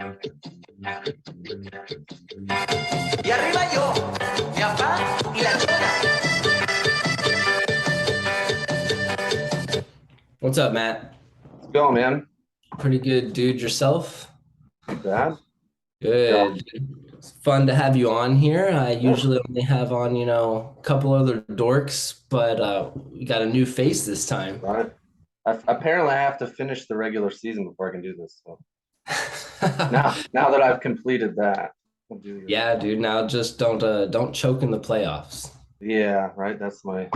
Y arriba yo, mi papá y la chica. What's up, Matt? How's it going, man? Pretty good, dude. Yourself? Not bad. Yeah. Good. It's fun to have you on here. I Yeah. usually only have on, a couple other dorks, but we got a new face this time. Right. Apparently, I have to finish the regular season before I can do this. So now that I've completed that, I'll do this. Yeah, dude. Now just don't choke in the playoffs. Yeah, right. That's my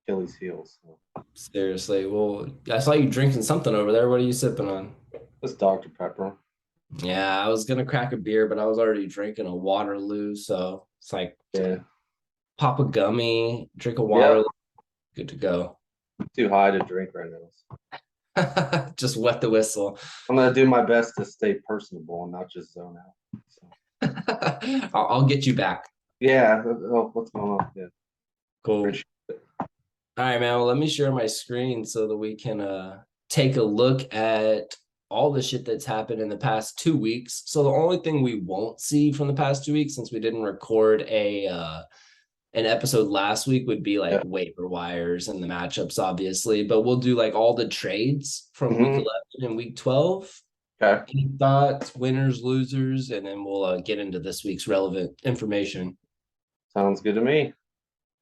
Achilles heel. So Seriously. Well, I saw you drinking something over there. What are you sipping on? this Dr. Pepper. Yeah, I was gonna crack a beer, but I was already drinking a Waterloo, so it's like Yeah. pop a gummy, drink a Yep. Waterloo, good to go. Too high to drink right now. Just wet the whistle. I'm gonna do my best to stay personable and not just zone out. So I'll get you back. yeah. Oh, what's going on? Yeah. Cool. Appreciate it. All right, man. Well, let me share my screen so that we can take a look at all the shit that's happened in the past 2 weeks. So the only thing we won't see from the past 2 weeks, since we didn't record an episode last week, would be like waiver wires and the matchups, obviously. But we'll do like all the trades from week 11 and week 12. Okay. Any thoughts, winners, losers, and then we'll get into this week's relevant information. Sounds good to me.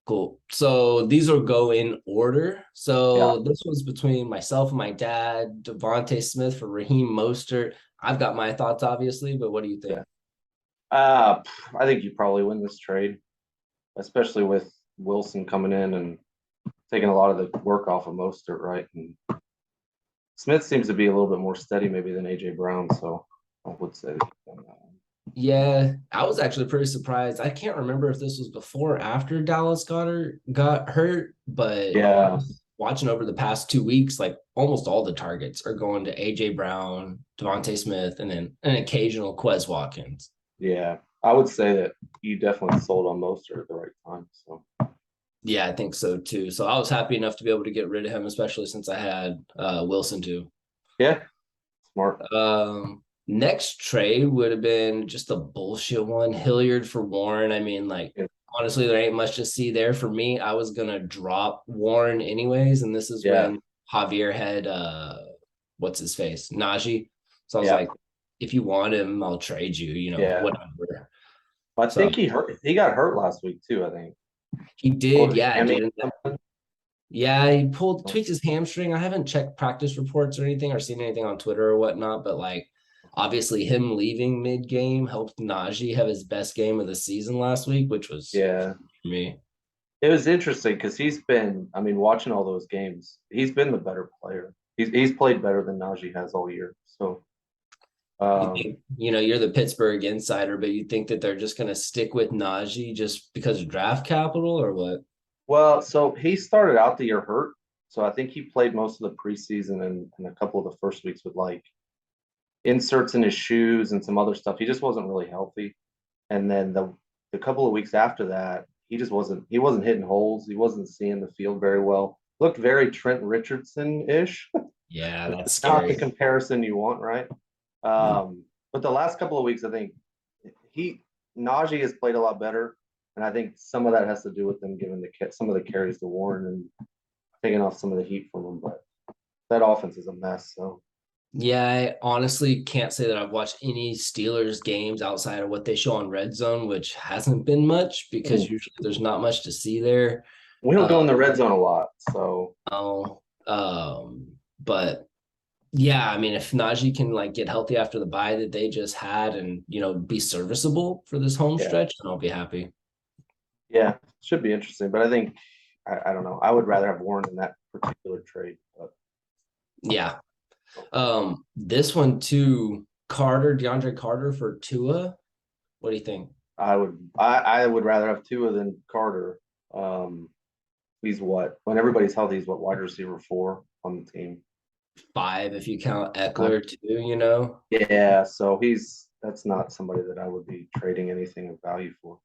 Cool. So these will go in order. So this was between myself and my dad, Devontae Smith for Raheem Mostert. I've got my thoughts, obviously, but what do you think? I think you probably win this trade, especially with Wilson coming in and taking a lot of the work off of Mostert, right? And Smith seems to be a little bit more steady maybe than AJ Brown, so I would say that on that one. Yeah, I was actually pretty surprised. I can't remember if this was before or after Dallas got hurt, but Yeah. Watching over the past 2 weeks, like almost all the targets are going to AJ Brown, Devontae Smith, and then an occasional Quez Watkins. Yeah, I would say that you definitely sold on Mostert at the right time. So yeah, I think so too. So I was happy enough to be able to get rid of him, especially since I had Wilson too. Yeah, smart. Next trade would have been just a bullshit one. Hilliard for Warren. I mean, honestly, there ain't much to see there for me. I was gonna drop Warren anyways, and this is when Javier had what's his face? Najee. So I was like, if you want him, I'll trade you, whatever. I think he got hurt last week too, I think. He did, Yeah, he tweaked his hamstring. I haven't checked practice reports or anything or seen anything on Twitter or whatnot, but obviously him leaving mid-game helped Najee have his best game of the season last week, which was for me. It was interesting because he's been, watching all those games, he's been the better player. He's played better than Najee has all year. So you're the Pittsburgh insider, but you think that they're just going to stick with Najee just because of draft capital or what? Well, so he started out the year hurt. So I think he played most of the preseason and a couple of the first weeks with inserts in his shoes and some other stuff. He just wasn't really healthy. And then the couple of weeks after that, he wasn't hitting holes. He wasn't seeing the field very well. Looked very Trent Richardson-ish. Yeah, that's scary. Not the comparison you want, right? But the last couple of weeks, I think Najee has played a lot better. And I think some of that has to do with them giving some of the carries to Warren and taking off some of the heat from him. But that offense is a mess. So yeah, I honestly can't say that I've watched any Steelers games outside of what they show on Red Zone, which hasn't been much because usually there's not much to see there. We don't go in the Red Zone a lot, so. But yeah, if Najee can get healthy after the bye that they just had and be serviceable for this home stretch, then I'll be happy. Yeah, should be interesting, but I think I don't know. I would rather have Warren in that particular trade. But. Yeah. This one too, DeAndre Carter for Tua. What do you think? I would rather have Tua than Carter. He's when everybody's healthy, he's wide receiver 4 on the team. 5 if you count Eckler too, Yeah, so that's not somebody that I would be trading anything of value for.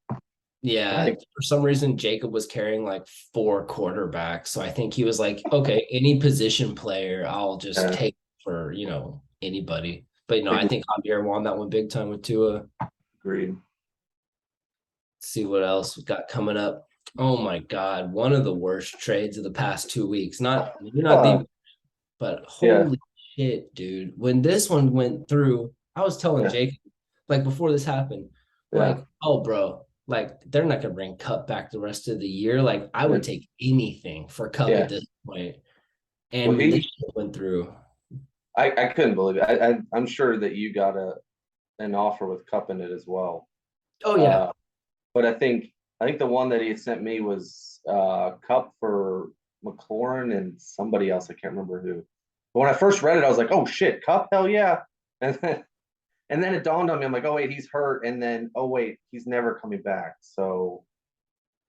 Yeah, for some reason Jacob was carrying 4 quarterbacks, so I think he was like, okay, any position player I'll just take for anybody. But I think Javier won that one big time with Tua. Agreed. Let's see what else we got coming up. Oh my God, one of the worst trades of the past 2 weeks. Maybe not the, but holy shit, dude. When this one went through, I was telling Jake, like before this happened, like, oh bro, like they're not gonna bring Cup back the rest of the year. Like I would take anything for Cup at this point. And when this shit went through, I couldn't believe it. I'm sure that you got an offer with Cup in it as well. Oh yeah. But I think the one that he had sent me was Cup for McLaurin and somebody else. I can't remember who. But when I first read it, I was like, "Oh shit, Cup, hell yeah!" And then it dawned on me. I'm like, "Oh wait, he's hurt." And then, "Oh wait, he's never coming back." So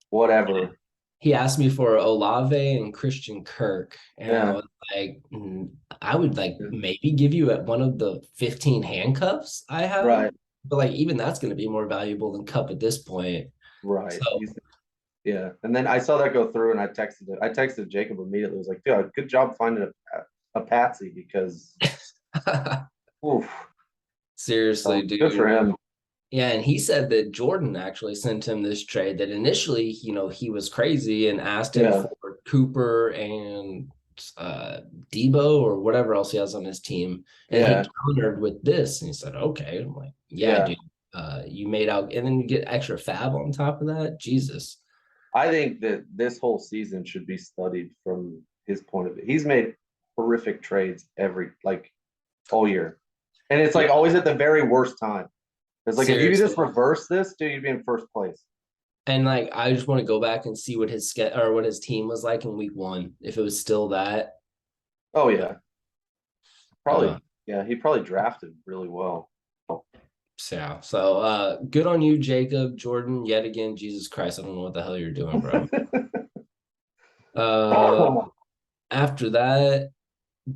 whatever. He asked me for Olave and Christian Kirk, and I was like, I would like maybe give you at one of the 15 handcuffs I have, right? But like even that's going to be more valuable than Cup at this point, right? So, yeah, and then I saw that go through, and I texted Jacob immediately. I was like, "Dude, good job finding a patsy because, oof, seriously, dude, good for him." Yeah, and he said that Jordan actually sent him this trade. That initially, he was crazy and asked him for Cooper and Debo or whatever else he has on his team, and he countered with this, and he said, "Okay." I'm like, "Yeah, dude, you made out, and then you get extra fab on top of that. Jesus." I think that this whole season should be studied from his point of view. He's made horrific trades all year, and it's like always at the very worst time. It's like if you just reverse this, dude, you'd be in first place. And like, I just want to go back and see what his what his team was like in week 1, if it was still that. Oh yeah, probably. He probably drafted really well. Yeah. So good on you, Jacob. Jordan, yet again, Jesus Christ, I don't know what the hell you're doing, bro. After that,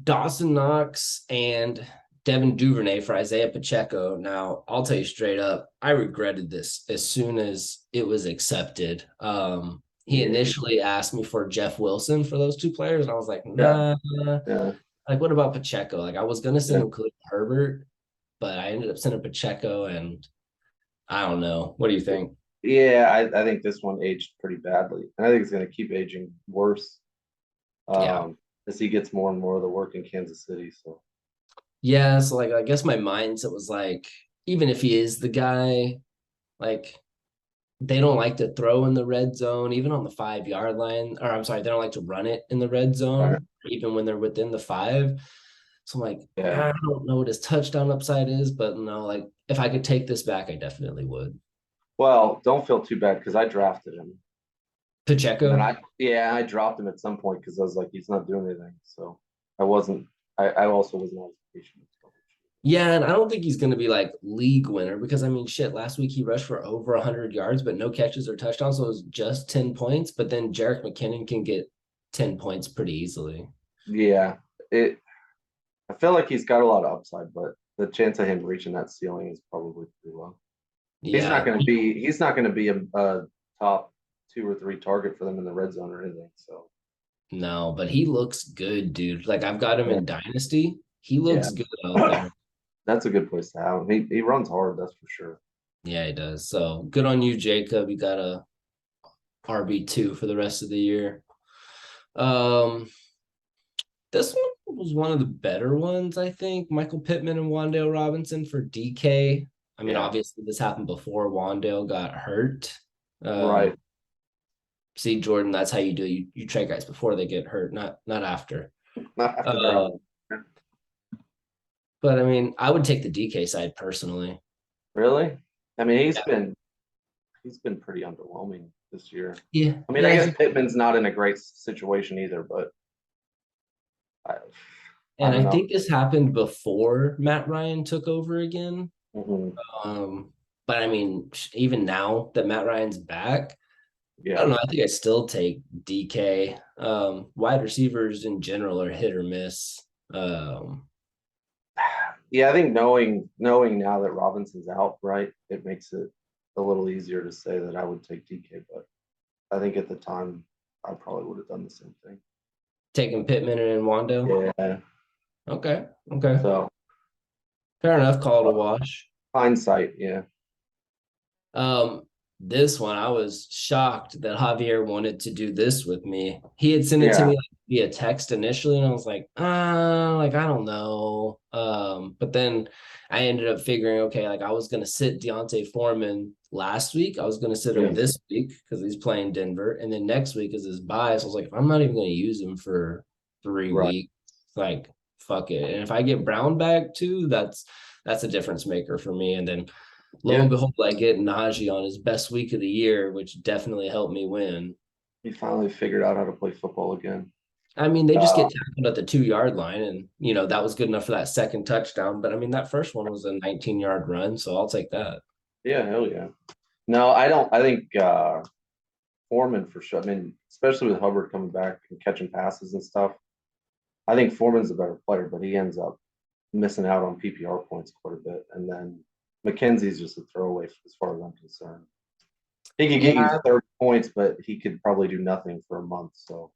Dawson Knox and Devin Duvernay for Isaiah Pacheco. Now, I'll tell you straight up, I regretted this as soon as it was accepted. He initially asked me for Jeff Wilson for those 2 players, and I was like, nah. Like, what about Pacheco? Like, I was gonna send him Khalil Herbert, but I ended up sending Pacheco, and I don't know. What do you think? Yeah, I think this one aged pretty badly, and I think it's going to keep aging worse as he gets more and more of the work in Kansas City. So yeah, so like I guess my mindset was like, even if he is the guy, like they don't like to throw in the red zone, even on the 5-yard line, or I'm sorry, they don't like to run it in the red zone, even when they're within the 5. So I'm like, I don't know what his touchdown upside is, but no, like if I could take this back, I definitely would. Well, don't feel too bad because I drafted him. Pacheco? And I dropped him at some point because I was like, he's not doing anything. So I also was not as patient. Yeah, and I don't think he's going to be like league winner because I mean, shit, last week he rushed for over 100 yards, but no catches or touchdowns. So it was just 10 points. But then Jerick McKinnon can get 10 points pretty easily. Yeah, I feel like he's got a lot of upside, but the chance of him reaching that ceiling is probably pretty low. Yeah. He's not going to be a top 2 or 3 target for them in the red zone or anything. So no, but he looks good, dude. Like I've got him in Dynasty. He looks good out there. That's a good place to have him. He runs hard, that's for sure. Yeah, he does. So good on you, Jacob. You got a RB2 for the rest of the year. This one was one of the better ones, I think. Michael Pittman and Wan'Dale Robinson for DK. I mean, obviously this happened before Wan'Dale got hurt. Right. See, Jordan, that's how you do it. You trade guys before they get hurt, not after. Not after but I mean, I would take the DK side personally. Really? I mean, he's been pretty underwhelming this year. Yeah. I mean, I guess Pittman's not in a great situation either, but I think this happened before Matt Ryan took over again. Mm-hmm. But I mean, even now that Matt Ryan's back, I don't know. I think I still take DK. Wide receivers in general are hit or miss. I think knowing now that Robinson's out, right, it makes it a little easier to say that I would take DK. But I think at the time, I probably would have done the same thing. Taking Pittman and Wan'Dale? Yeah. Okay. So Fair enough. Call it a wash. Hindsight, yeah. Um, this one I was shocked that Javier wanted to do this with me. He had sent it to Yeah, me like via text initially, and I was like I don't know. But then I ended up figuring, okay, like I was gonna sit D'onta Foreman last week. I was gonna sit him yeah, this week because he's playing Denver, and then next week is his bye. So I was like, if I'm not even gonna use him for 3 weeks, like fuck it. And if I get Brown back too, that's a difference maker for me. And then lo and yeah. behold, I get Najee on his best week of the year, which definitely helped me win. He finally figured out how to play football again. I mean, they just Uh, get tackled at the 2 yard line, and that was good enough for that second touchdown. But I mean, that first one was a 19-yard run, so I'll take that. yeah, hell yeah. No, I don't. I think Foreman for sure. I mean, especially with Hubbard coming back and catching passes and stuff. I think Foreman's a better player, but he ends up missing out on PPR points quite a bit. And then McKenzie's just a throwaway as far as I'm concerned. He could get you Yeah, 30 points, but he could probably do nothing for a month. So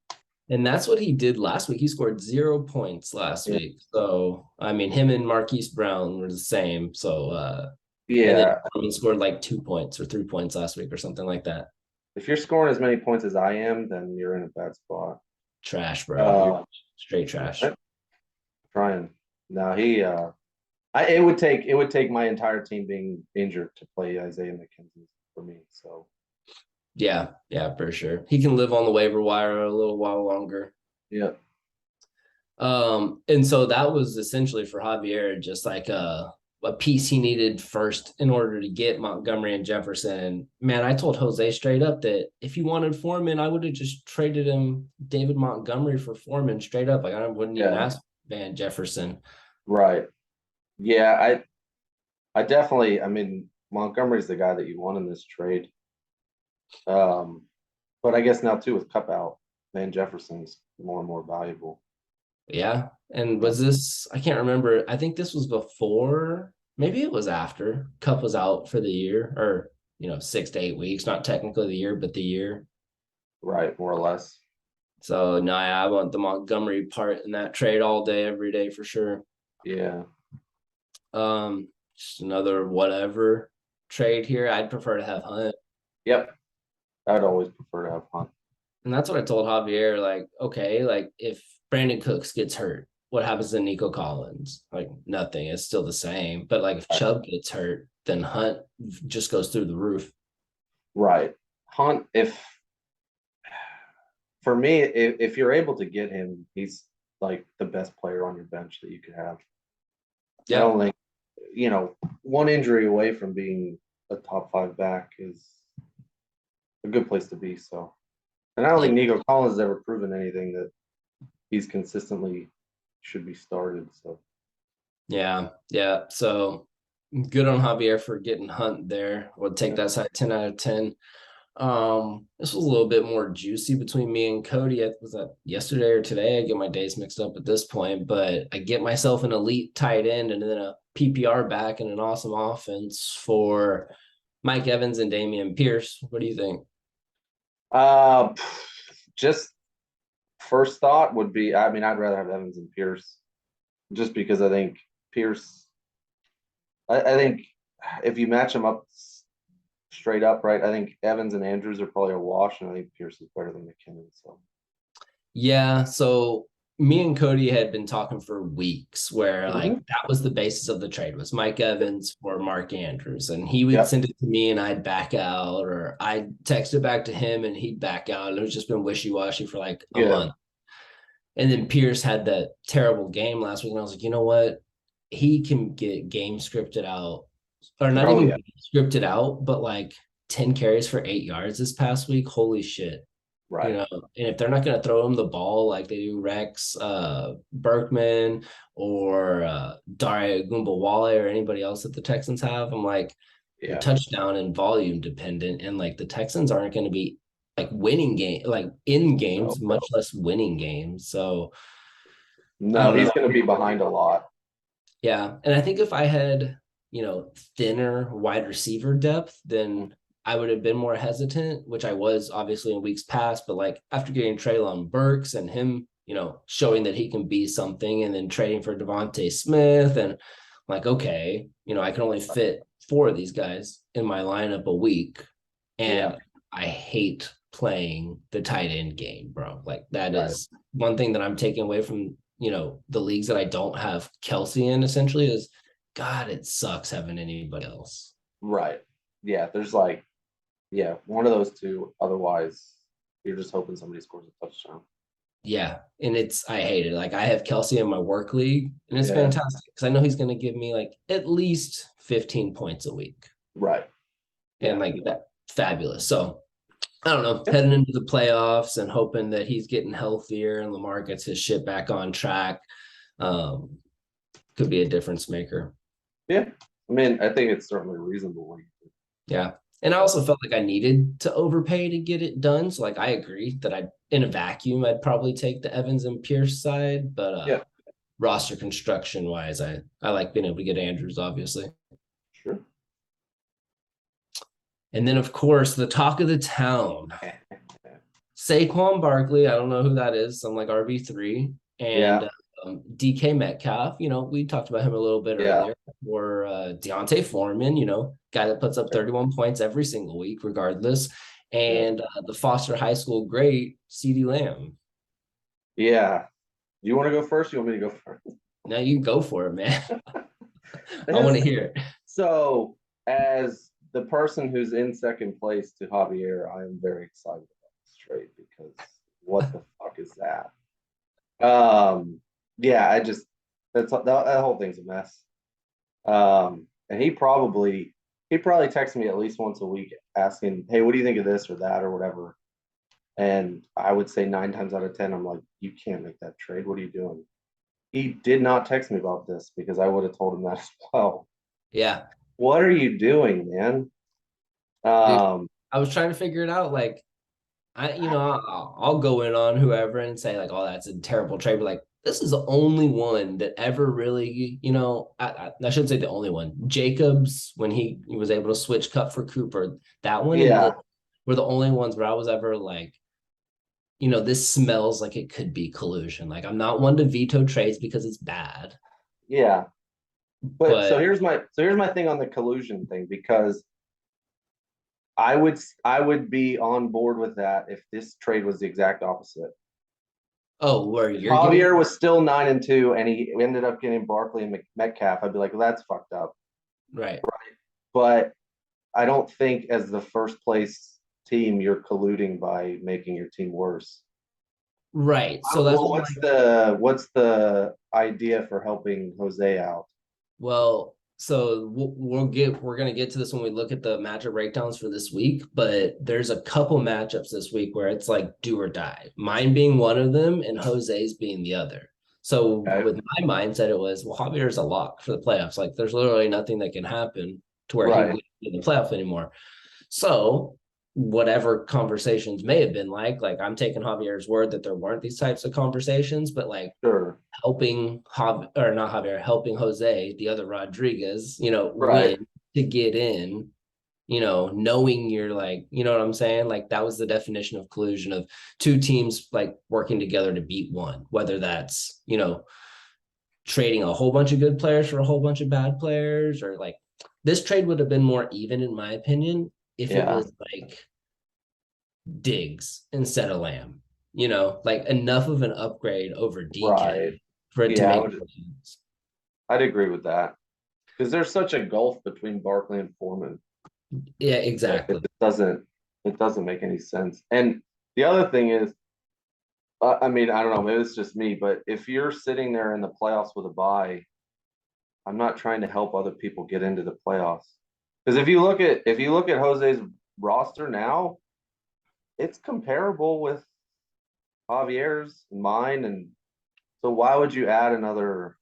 and that's what he did last week. He scored 0 points last yeah, week. So I mean, him and Marquise Brown were the same. So and then yeah. he scored like 2 points or 3 points last week or something like that. If you're scoring as many points as I am, then you're in a bad spot. Trash, bro. You're Uh, straight trash. trying. No, he. It would take my entire team being injured to play Isaiah McKenzie for me. So Yeah, for sure. He can live on the waiver wire a little while longer. yeah, And so that was essentially for Javier, just like a piece he needed first in order to get Montgomery and Jefferson. Man, I told Jose straight up that if he wanted Foreman, I would have just traded him David Montgomery for Foreman straight up. Like I wouldn't even yeah, ask Van Jefferson. right. Yeah, I definitely. I mean, Montgomery's the guy that you want in this trade. Um, but I guess now too with Cup out, Van Jefferson's more and more valuable. Yeah. And Yeah. was this, I can't remember. I think this was before, maybe it was after Cup was out for the year or, 6 to 8 weeks, not technically the year, but the year. Right, more or less. So no, I want the Montgomery part in that trade all day, every day for sure. Yeah. Just another whatever trade here. I'd prefer to have Hunt. Yep. I'd always prefer to have Hunt. And that's what I told Javier. Like, okay, like if Brandon Cooks gets hurt, what happens to Nico Collins? Like nothing. It's still the same. But like if Right. Chubb gets hurt, then Hunt just goes through the roof. Right. Hunt, if for me, if you're able to get him, he's like the best player on your bench that you could have. I Yeah. don't think, one injury away from being a top five back is a good place to be. So, and I don't think Nico Collins has ever proven anything that he's consistently should be started. So, Yeah. So good on Javier for getting Hunt there. Would take that side 10 out of 10. This was a little bit more juicy between me and Cody. Was that yesterday or today? I get my days mixed up at this point, but I get myself an elite tight end and then a PPR back and an awesome offense for Mike Evans and Damian Pierce. What do you think? uh, just first thought would be, I mean, I'd rather have Evans and Pierce just because I think Pierce, I think if you match them up straight up, right, I think Evans and Andrews are probably a wash, and I think Pierce is better than McKinnon. So, Yeah, so me and Cody had been talking for weeks where like that was the basis of the trade was Mike Evans for Mark Andrews. And he would yep, send it to me and I'd back out, or I'd text it back to him and he'd back out. And it was just been wishy-washy for like a yeah, month. And then Pierce had that terrible game last week. And I was like, you know what? He can get game scripted out, or not oh even yeah, scripted out, but like 10 carries for 8 yards this past week. Holy shit. right, And if they're not going to throw him the ball like they do Rex Berkman or Daria Gumbawale or anybody else that the Texans have, I'm like, they're yeah, touchdown and volume dependent. And like the Texans aren't going to be like winning game, like in no, games, much less winning games. So I no, don't he's know. going to be behind a lot. Yeah. And I think if I had, thinner wide receiver depth, then I would have been more hesitant, which I was obviously in weeks past. But like after getting Treylon Burks and him, showing that he can be something and then trading for Devontae Smith and like, okay, I can only fit 4 of these guys in my lineup a week. And I hate playing the tight end game, bro. Like that is one thing that I'm taking away from, the leagues that I don't have Kelsey in essentially is God, it sucks having anybody else. Right. Yeah. There's like, one of those two. Otherwise, you're just hoping somebody scores a touchdown. Yeah. And I hate it. Like I have Kelsey in my work league and it's fantastic because I know he's going to give me like at least 15 points a week. Right. And like that, fabulous. So I don't know, heading into the playoffs and hoping that he's getting healthier and Lamar gets his shit back on track. Could be a difference maker. Yeah. I mean, I think it's certainly reasonable. Yeah. And I also felt like I needed to overpay to get it done. So like I agree that in a vacuum, I'd probably take the Evans and Pierce side, but roster construction wise, I like being able to get Andrews, obviously. Sure. And then of course the talk of the town. Saquon Barkley, I don't know who that is. I'm like RB3 and DK Metcalf. We talked about him a little bit earlier. Or D'onta Foreman, guy that puts up 31 points every single week, regardless. And the Foster High School great CeeDee Lamb. Yeah. Do you want to go first? You want me to go first? No, you go for it, man. I want to hear it. So, as the person who's in second place to Javier, I am very excited about this trade because what the fuck is that? That whole thing's a mess. And he probably texts me at least once a week asking, hey, what do you think of this or that or whatever? And I would say 9 times out of 10, I'm like, you can't make that trade. What are you doing? He did not text me about this because I would have told him that as well. Yeah. What are you doing, man? Dude, I was trying to figure it out. Like, I'll go in on whoever and say like, oh, that's a terrible trade. But like, this is the only one that ever really, I shouldn't say the only one. Jacobs, when he was able to switch Cup for Cooper, that one were the only ones where I was ever like, this smells like it could be collusion. Like I'm not one to veto trades because it's bad. Yeah. But so here's my thing on the collusion thing, because I would be on board with that if this trade was the exact opposite. Oh, where you're Javier was still 9-2 and he ended up getting Barkley and Metcalf. I'd be like, well, that's fucked up. Right. But I don't think as the first place team you're colluding by making your team worse. Right. So that's what's the idea for helping Jose out? Well, so we're going to get to this when we look at the matchup breakdowns for this week, but there's a couple matchups this week where it's like do or die. Mine being one of them and Jose's being the other. So with my mindset, it was, well, Javier's a lock for the playoffs. Like there's literally nothing that can happen to where he wouldn't be in the playoffs anymore. So whatever conversations may have been like I'm taking Javier's word that there weren't these types of conversations, but helping helping Jose, the other Rodriguez, win to get in, knowing you're like, you know what I'm saying? Like that was the definition of collusion, of two teams like working together to beat one, whether that's, trading a whole bunch of good players for a whole bunch of bad players, or like this trade would have been more even, in my opinion, if it was like Diggs instead of Lamb, like enough of an upgrade over DK for it to make sense. I'd agree with that because there's such a gulf between Barkley and Foreman. Yeah, exactly. It doesn't make any sense. And the other thing is, I mean, I don't know, maybe it's just me, but if you're sitting there in the playoffs with a bye, I'm not trying to help other people get into the playoffs. Because if you look at Jose's roster now, it's comparable with Javier's and mine, and so why would you add another?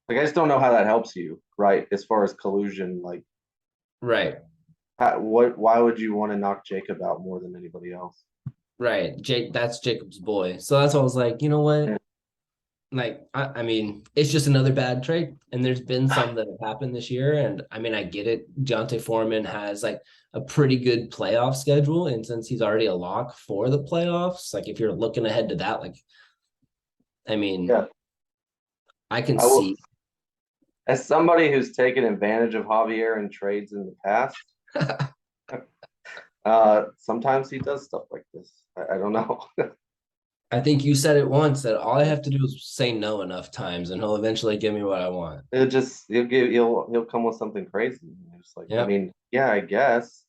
Like, I just don't know how that helps you, right? As far as collusion, like, right? Why would you want to knock Jacob out more than anybody else? Right, that's Jacob's boy. So that's why I was like, you know what? Yeah. Like, I mean, it's just another bad trade. And there's been some that have happened this year. And I mean, I get it. D'onta Foreman has like a pretty good playoff schedule. And since he's already a lock for the playoffs, like if you're looking ahead to that, like, I mean, I can see. As somebody who's taken advantage of Javier in trades in the past, sometimes he does stuff like this. I don't know. I think you said it once that all I have to do is say no enough times and he'll eventually give me what I want. He'll come with something crazy. Just like, I Yep. mean, yeah, I guess.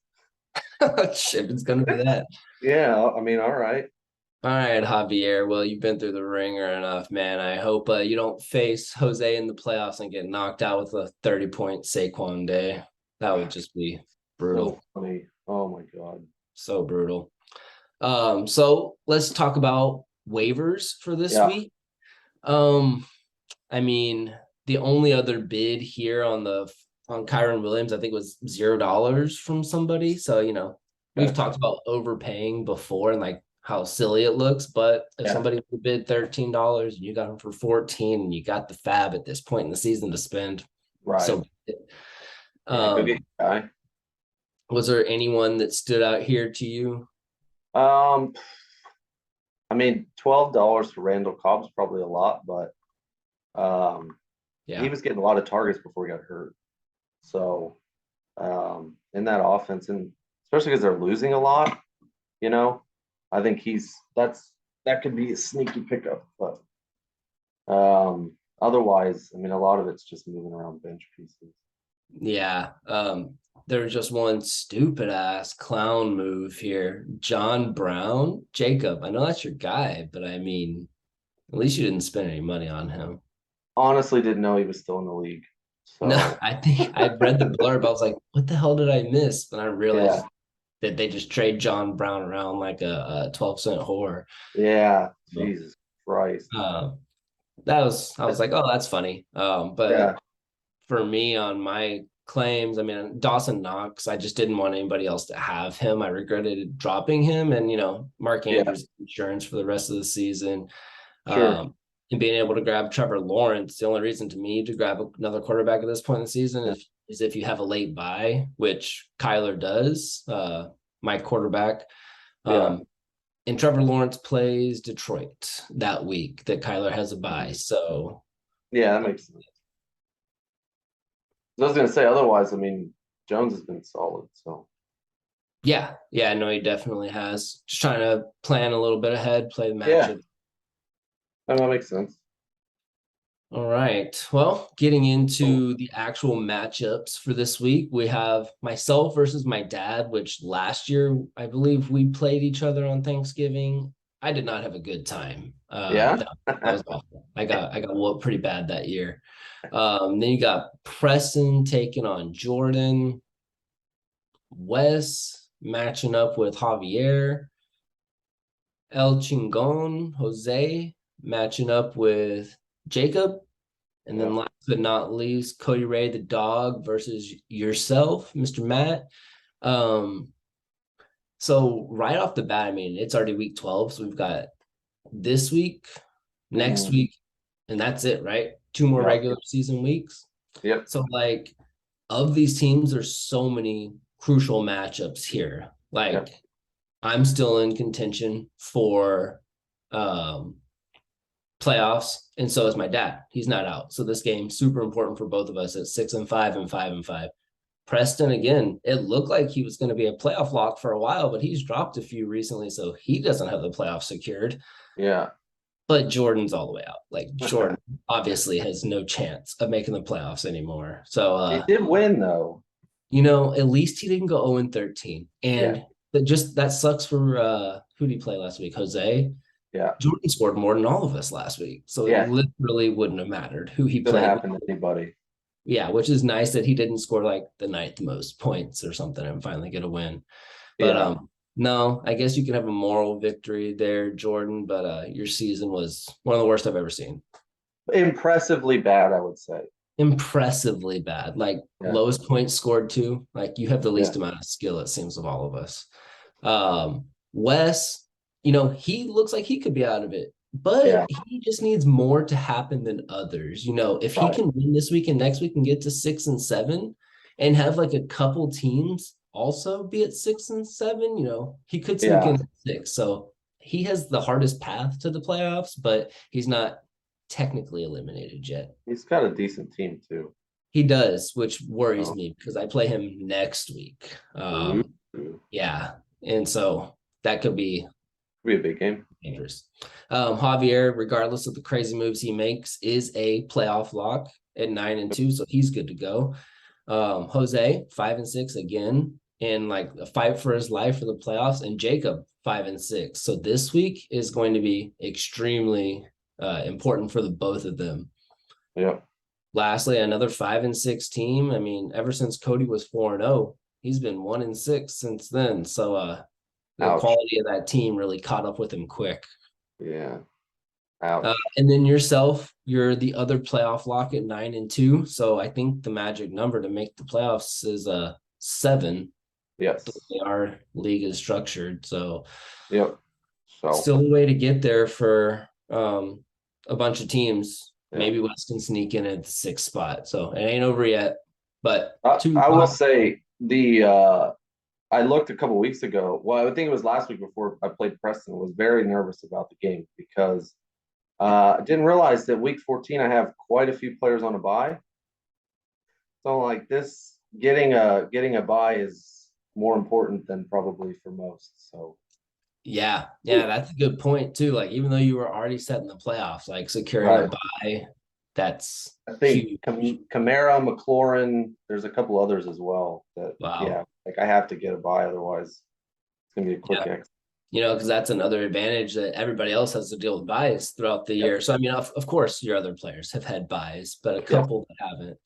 Shit, it's gonna be that. Yeah, I mean, all right. All right, Javier. Well, you've been through the ringer enough, man. I hope you don't face Jose in the playoffs and get knocked out with a 30-point Saquon day. That would just be brutal. So funny. Oh my God. So brutal. So let's talk about waivers for this Yeah. week. I mean, the only other bid here on Kyron Williams, I think was $0 from somebody. So, we've Okay. talked about overpaying before and like how silly it looks, but if Yeah. somebody would bid $13 and you got him for 14 and you got the fab at this point in the season to spend, Right. so Yeah, go get your guy. was there anyone that stood out here to you? I mean, $12 for Randall Cobb's probably a lot, but Yeah. he was getting a lot of targets before he got hurt. So in that offense, and especially because they're losing a lot, I think that could be a sneaky pickup. But otherwise, I mean, a lot of it's just moving around bench pieces. Yeah. There was just one stupid ass clown move here. John Brown, Jacob. I know that's your guy, but I mean, at least you didn't spend any money on him. Honestly, didn't know he was still in the league. So No, I think I read the blurb. I was like, what the hell did I miss? And I realized yeah, that they just trade John Brown around like a 12-cent whore. yeah, So, Jesus Christ. I was like, oh, that's funny. But Yeah, for me on my claims, I mean, Dawson Knox, I just didn't want anybody else to have him. I regretted dropping him, and Mark yeah, Andrews insurance for the rest of the season. sure. And being able to grab Trevor Lawrence, the only reason to me to grab another quarterback at this point in the season is if you have a late bye, which Kyler does, my quarterback. Yeah, And Trevor Lawrence plays Detroit that week that Kyler has a bye. So yeah, that makes sense. I was gonna say otherwise, I mean, Jones has been solid, so yeah, no, he definitely has. Just trying to plan a little bit ahead, play the yeah, matchup. that makes sense. All right. Well, getting into the actual matchups for this week, we have myself versus my dad, which last year I believe we played each other on Thanksgiving. I did not have a good time. Yeah, That was awful. I got whooped pretty bad that year. Then you got Preston taking on Jordan, Wes matching up with Javier, El Chingon, Jose matching up with Jacob. And then last but not least, Cody Ray, the dog, versus yourself, Mr. Matt. So right off the bat, I mean, it's already week 12. So we've got this week, next week, and that's it, right? 2 more regular season weeks. Yep. So like of these teams, there's so many crucial matchups here. Like I'm still in contention for playoffs, and so is my dad. He's not out. So this game super important for both of us at 6-5 and 5-5. Preston, again, it looked like he was going to be a playoff lock for a while, but he's dropped a few recently, so he doesn't have the playoff secured. Yeah. But Jordan's all the way out. Like Jordan obviously has no chance of making the playoffs anymore. So he did win though. At least he didn't go 0-13. And that sucks for who did he play last week? Jose. Yeah. Jordan scored more than all of us last week. So it literally wouldn't have mattered who he played. Happen to anybody. Yeah, which is nice that he didn't score like the 9th most points or something and finally get a win. But no, I guess you can have a moral victory there, Jordan, but your season was one of the worst I've ever seen. Impressively bad, I would say. Impressively bad. Like lowest points scored too. Like you have the least amount of skill, it seems, of all of us. Wes, he looks like he could be out of it, but he just needs more to happen than others. If he can win this week and next week and get to 6-7 and have like a couple teams also be at 6-7, he could sneak in at 6. So he has the hardest path to the playoffs, but he's not technically eliminated yet. He's got a decent team too. He does, which worries Oh. me because I play him next week. Ooh. Yeah, and so that could be Be a big game. dangerous. Javier, regardless of the crazy moves he makes, is a playoff lock at 9-2, so he's good to go. Jose 5-6 again, in like a fight for his life for the playoffs, and Jacob 5-6. So this week is going to be extremely important for the both of them. Yep. Lastly, another 5-6 team. I mean, ever since Cody was 4-0, he's been 1-6 since then. So the Ouch. quality of that team really caught up with him quick. Yeah. Ouch. And then yourself, you're the other playoff lock at 9-2. So I think the magic number to make the playoffs is 7. Yes. The way our league is structured. So Yep. So still a way to get there for a bunch of teams. yeah. Maybe West can sneak in at the 6th spot. So it ain't over yet. But I will say I looked a couple weeks ago. Well, I think it was last week before I played Preston. Was very nervous about the game because I didn't realize that week 14 I have quite a few players on a bye. So like this, getting a bye is more important than probably for most. So yeah, that's a good point too. Like even though you were already set in the playoffs, like securing a bye, that's I think huge. Kamara, McLaurin, there's a couple others as well that Wow. like I have to get a bye, otherwise it's gonna be a quick exit. Because that's another advantage that everybody else has to deal with buys throughout the year. So I mean, of course, your other players have had buys, but a couple that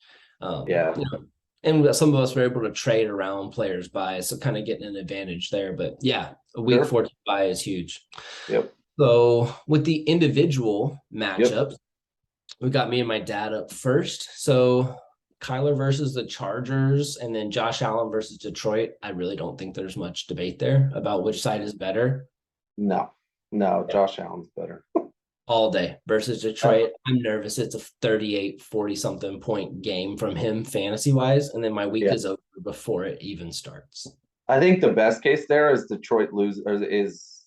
haven't. And some of us were able to trade around players' buys, so kind of getting an advantage there. But yeah, a week 14 buy is huge. Yep. So with the individual matchups, we got me and my dad up first. So Kyler versus the Chargers, and then Josh Allen versus Detroit. I really don't think there's much debate there about which side is better. No, Josh Allen's better. All day versus Detroit. I'm nervous. It's a 38, 40-something point game from him fantasy-wise, and then my week is over before it even starts. I think the best case there is Detroit lose or is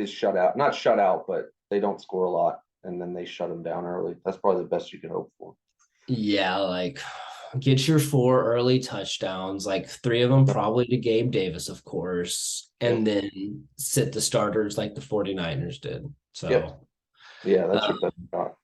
shut out. Not shut out, but they don't score a lot, and then they shut them down early. That's probably the best you can hope for. Yeah, like get your 4 early touchdowns, like 3 of them probably to Gabe Davis, of course, and then sit the starters like the 49ers did. So yeah, that's your best shot.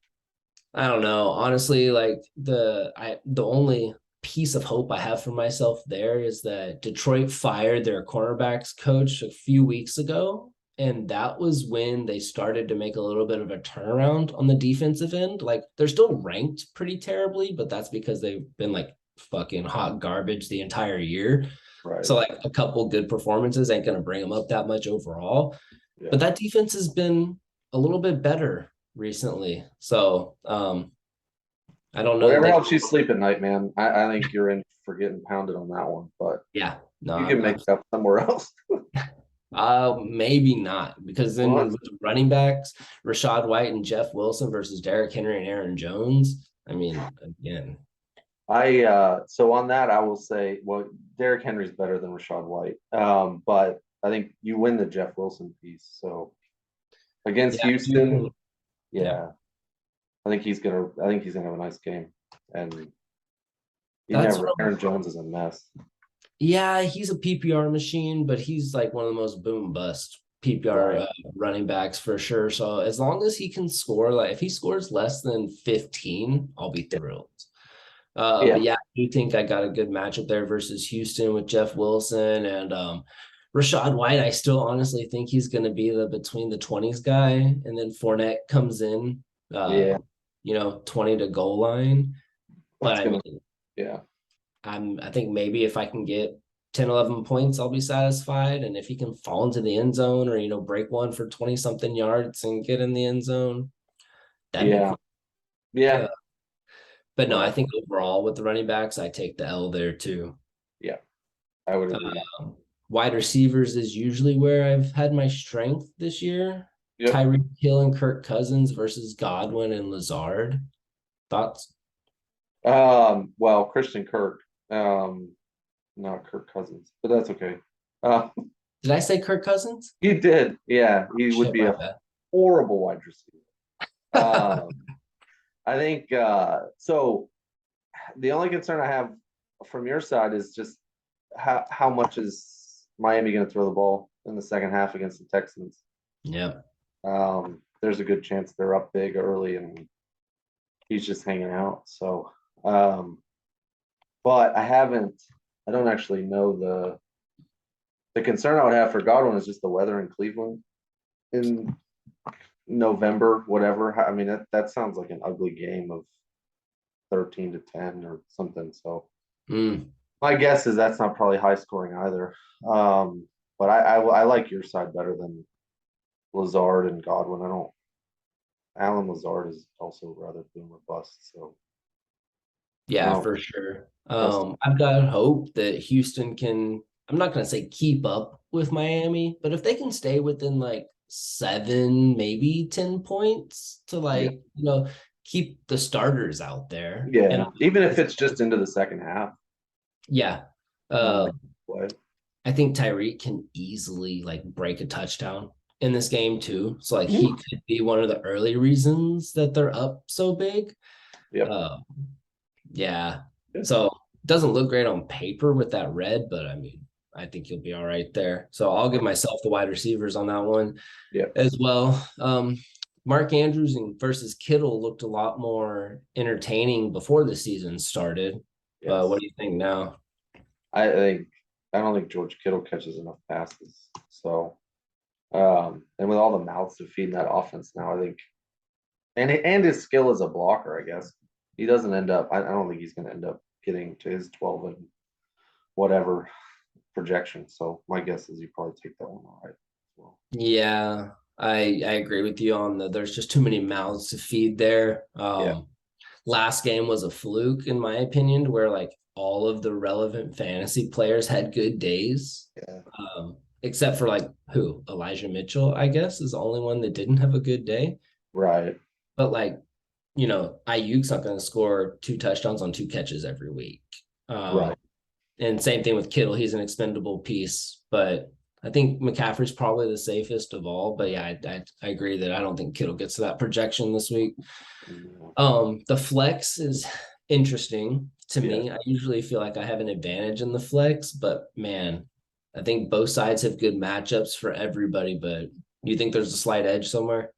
I don't know. Honestly, like the only piece of hope I have for myself there is that Detroit fired their cornerbacks coach a few weeks ago. And that was when they started to make a little bit of a turnaround on the defensive end. Like they're still ranked pretty terribly, but that's because they've been like fucking hot garbage the entire year. Right. So like a couple good performances ain't going to bring them up that much overall. Yeah. But that defense has been a little bit better recently. So I don't know. Whatever helps you sleep at night, man. I think you're in for getting pounded on that one. But yeah, no, you can make it up somewhere else. Maybe not, because then with the running backs, Rachaad White and Jeff Wilson versus Derrick Henry and Aaron Jones. I mean, again. So on that, I will say, well, Derrick Henry's better than Rachaad White. But I think you win the Jeff Wilson piece. So against Houston, I think he's gonna have a nice game. And Aaron Jones is a mess. Yeah, he's a PPR machine, but he's like one of the most boom bust PPR running backs for sure. So as long as he can score, like if he scores less than 15, I'll be thrilled. But yeah, I do think I got a good matchup there versus Houston with Jeff Wilson and Rachaad White. I still honestly think he's going to be the between the 20s guy, and then Fournette comes in, 20 to goal line. But I think maybe if I can get 10, 11 points, I'll be satisfied. And if he can fall into the end zone or, break one for 20 something yards and get in the end zone. That'd be cool. Yeah. But no, I think overall with the running backs, I take the L there too. Yeah, I would agree. Wide receivers is usually where I've had my strength this year. Yep. Tyreek Hill and Kirk Cousins versus Godwin and Lazard. Thoughts? Well, Christian Kirk. Not Kirk Cousins, but that's okay. Did I say Kirk Cousins? He did. Yeah, he would be a horrible wide receiver. I think so. The only concern I have from your side is just how much is Miami going to throw the ball in the second half against the Texans? Yeah. There's a good chance they're up big early and he's just hanging out. So, but I don't actually know the concern I would have for Godwin is just the weather in Cleveland in November, whatever. I mean, that sounds like an ugly game of 13-10 or something. So my guess is that's not probably high scoring either. But I like your side better than Lazard and Godwin. Alan Lazard is also rather boom or bust. So Yeah, for sure. I've got hope that Houston can, I'm not going to say keep up with Miami, but if they can stay within like 7, maybe 10 points to like, keep the starters out there. Yeah, and even if it's just into the second half. Yeah. I think Tyreek can easily like break a touchdown in this game too. So like he could be one of the early reasons that they're up so big. Yeah. So it doesn't look great on paper with that red, but I mean, I think you'll be all right there. So I'll give myself the wide receivers on that one as well. Mark Andrews versus Kittle looked a lot more entertaining before the season started. What do you think now? I don't think George Kittle catches enough passes. So, and with all the mouths to feed in that offense now, I think, and his skill as a blocker, I guess he doesn't end up. I don't think he's going to end up getting to his 12 and whatever projection. So my guess is you probably take that one all right as well. Yeah, I agree with you on there's just too many mouths to feed there. Last game was a fluke, in my opinion, to where like all of the relevant fantasy players had good days. Except for like Elijah Mitchell, I guess, is the only one that didn't have a good day. Right. But like, Ayuk's not going to score 2 touchdowns on 2 catches every week. Right. And same thing with Kittle. He's an expendable piece, but I think McCaffrey's probably the safest of all. But yeah, I agree that I don't think Kittle gets to that projection this week. The flex is interesting to me. I usually feel like I have an advantage in the flex, but man, I think both sides have good matchups for everybody. But you think there's a slight edge somewhere?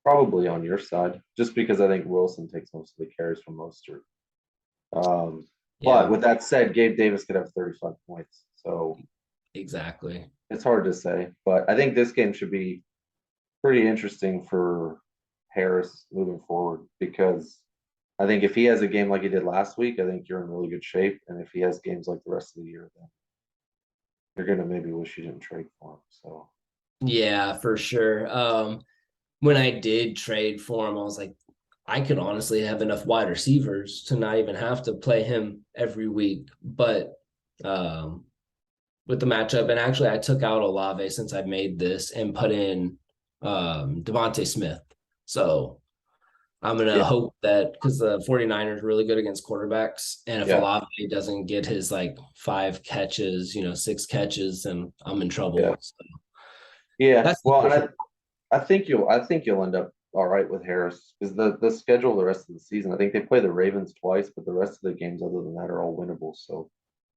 Probably on your side, just because I think Wilson takes most of the carries from Mostert. But with that said, Gabe Davis could have 35 points. So exactly, it's hard to say. But I think this game should be pretty interesting for Harris moving forward, because I think if he has a game like he did last week, I think you're in really good shape. And if he has games like the rest of the year, then you're gonna maybe wish you didn't trade for him. So yeah, for sure. When I did trade for him, I was like, I could honestly have enough wide receivers to not even have to play him every week. But with the matchup, and actually I took out Olave since I made this and put in Devontae Smith. So I'm going to hope that, because the 49ers are really good against quarterbacks. And if Olave doesn't get his like 5 catches, 6 catches, then I'm in trouble. Well, I think you'll end up all right with Harris, because the schedule the rest of the season, I think they play the Ravens twice, but the rest of the games other than that are all winnable. So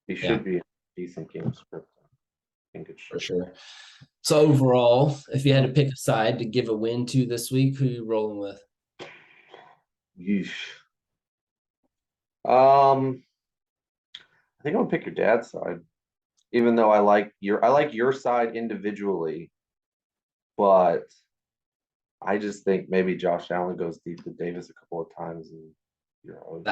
he should be a decent game script. I think it should. For sure. So overall, if you had to pick a side to give a win to this week, who are you rolling with? Yeesh. I think I'm gonna pick your dad's side, even though I like your side individually, but I just think maybe Josh Allen goes deep to Davis a couple of times and you're always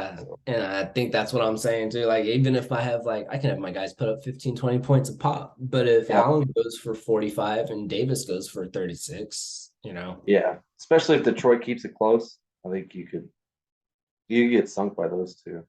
and I think that's what I'm saying too. Like, even if I have I can have my guys put up 15, 20 points a pop, but if Allen goes for 45 and Davis goes for 36, especially if Detroit keeps it close, I think you get sunk by those two.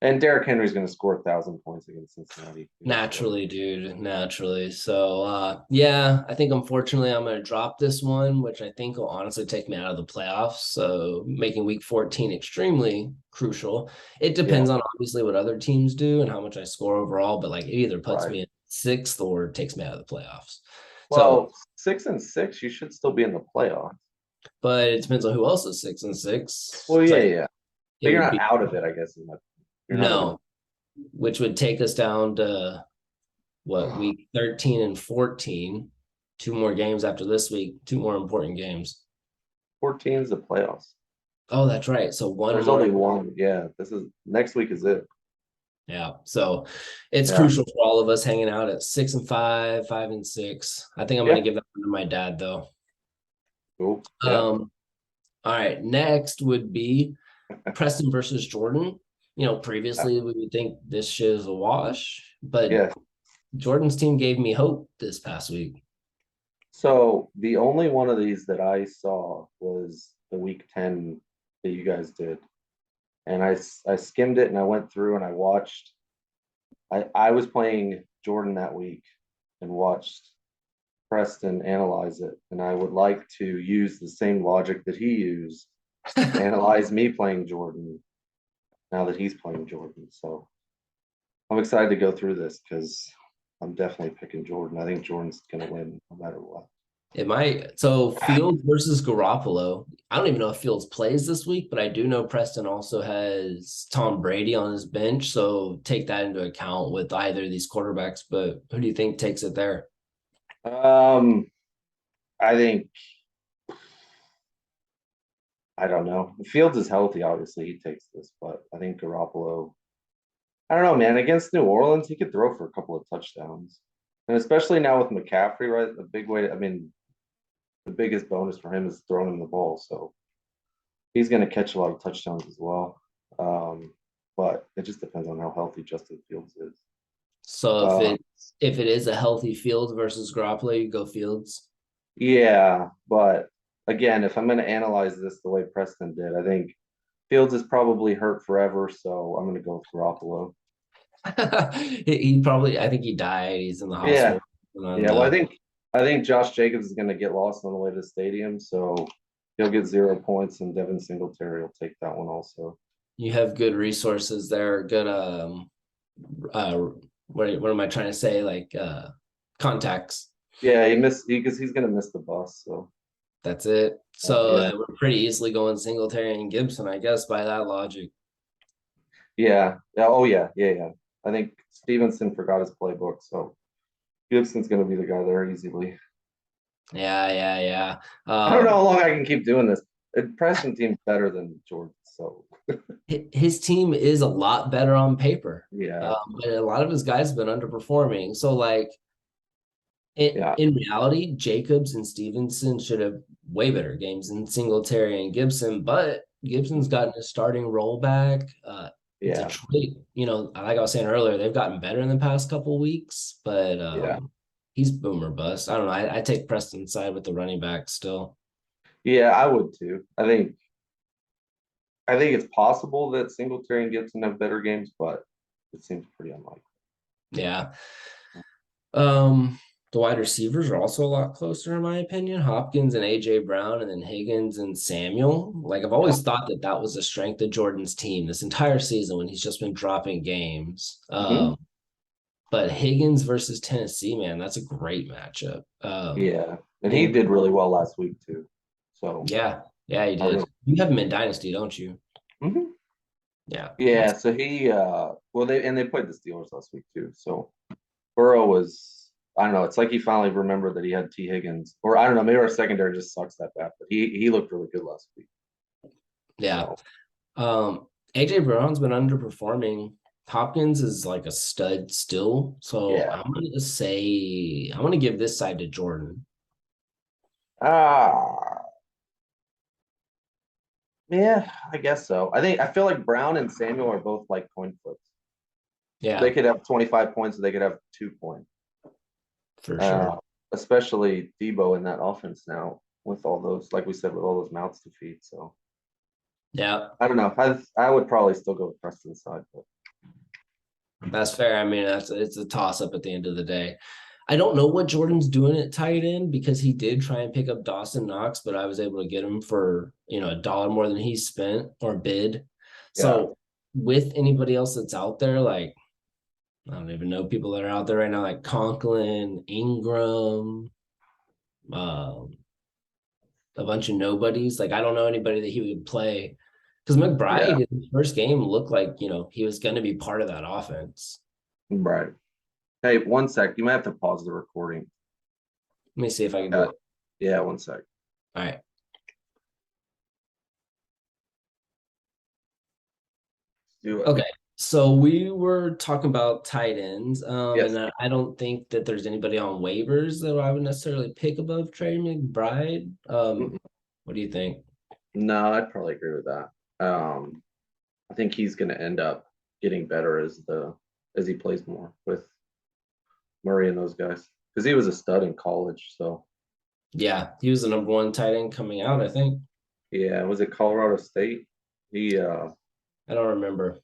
And Derrick Henry's going to score 1,000 points against Cincinnati. Naturally, dude. Naturally. So, I think unfortunately I'm going to drop this one, which I think will honestly take me out of the playoffs. So making week 14 extremely crucial. It depends on obviously what other teams do and how much I score overall, but like it either puts me in 6th or takes me out of the playoffs. Well, 6-6, you should still be in the playoffs. But it depends on who else is 6-6. Well, yeah. it You're would not be out of it, I guess. You're not no, which would take us down to what, week 13 and 14. 2 more games after this week, 2 more important games. 14 is the playoffs. Oh, that's right. So one There's more. only one. Yeah, this is next week is it. Yeah. So it's Yeah. crucial for all of us hanging out at 6 and 5, 5 and 6. I think I'm gonna Yeah. give that one to my dad though. Cool. Yeah. All right. Next would be Preston versus Jordan. Previously we would think this shit is a wash, but Yeah. Jordan's team gave me hope this past week. So the only one of these that I saw was the week 10 that you guys did. And I skimmed it and I went through and I watched. I was playing Jordan that week and watched Preston analyze it. And I would like to use the same logic that he used to analyze me playing Jordan now that he's playing Jordan. So I'm excited to go through this because I'm definitely picking Jordan. I think Jordan's going to win no matter what. It might. So Fields versus Garoppolo. I don't even know if Fields plays this week, but I do know Preston also has Tom Brady on his bench. So take that into account with either of these quarterbacks. But who do you think takes it there? I think, I don't know. If Fields is healthy, obviously he takes this, but I think Garoppolo, I don't know, man. Against New Orleans, he could throw for a couple of touchdowns. And especially now with McCaffrey, right? The biggest bonus for him is throwing him the ball. So he's going to catch a lot of touchdowns as well. But it just depends on how healthy Justin Fields is. So if it is a healthy Fields versus Garoppolo, you go Fields. Yeah, but again, if I'm going to analyze this the way Preston did, I think Fields is probably hurt forever. So I'm going to go with Garoppolo. He probably, I think he died. He's in the hospital. Yeah. Well, I think Josh Jacobs is going to get lost on the way to the stadium, so he'll get 0 points, and Devin Singletary will take that one also. You have good resources there. Good what am I trying to say? Like contacts. Yeah, because he's going to miss the bus. So that's it. So yeah. We're pretty easily going Singletary and Gibson, I guess, by that logic. Yeah. Oh yeah. I think Stevenson forgot his playbook, so Gibson's going to be the guy there easily. Yeah. I don't know how long I can keep doing this. Preston team's better than Jordan, so his team is a lot better on paper. Yeah, but a lot of his guys have been underperforming. So like in reality, Jacobs and Stevenson should have way better games than Singletary and Gibson, but Gibson's gotten a starting role back. Detroit, like I was saying earlier, they've gotten better in the past couple weeks, but he's boomer bust. I don't know. I take Preston's side with the running back still. Yeah, I would too. I think it's possible that Singletary and Gibson have better games, but it seems pretty unlikely. Yeah. The wide receivers are also a lot closer, in my opinion. Hopkins and AJ Brown, and then Higgins and Samuel. Like I've always thought that was the strength of Jordan's team this entire season when he's just been dropping games. But Higgins versus Tennessee, man, that's a great matchup. And he did really well last week too. So yeah, he did. You have him in Dynasty, don't you? Mm-hmm. Yeah. So he they played the Steelers last week too. So Burrow was, I don't know, it's like he finally remembered that he had T. Higgins, or I don't know, maybe our secondary just sucks that bad, but he looked really good last week. Yeah. So. AJ Brown's been underperforming. Hopkins is like a stud still. So I'm gonna give this side to Jordan. Yeah, I guess so. I feel like Brown and Samuel are both like coin flips. Yeah. They could have 25 points or they could have 2 points. For sure. Especially Debo in that offense now with all those, like we said, with all those mouths to feed. So yeah. I don't know. I would probably still go with Preston's side, but that's fair. I mean, it's a toss up at the end of the day. I don't know what Jordan's doing at tight end because he did try and pick up Dawson Knox, but I was able to get him for $1 more than he spent or bid. So with anybody else that's out there, like I don't even know people that are out there right now, like Conklin, Ingram, a bunch of nobodies. Like I don't know anybody that he would play Because McBride in his first game looked like, he was going to be part of that offense. Right. Hey, 1 sec. You might have to pause the recording. Let me see if I can do it. Yeah, 1 sec. All right. Do it. Okay. So we were talking about tight ends, Yes. and I don't think that there's anybody on waivers that I would necessarily pick above Trey McBride. What do you think? No, I'd probably agree with that. I think he's going to end up getting better as he plays more with Murray and those guys because he was a stud in college. So Yeah, he was the number one tight end coming out, I think. yeah, was it Colorado State? I don't remember.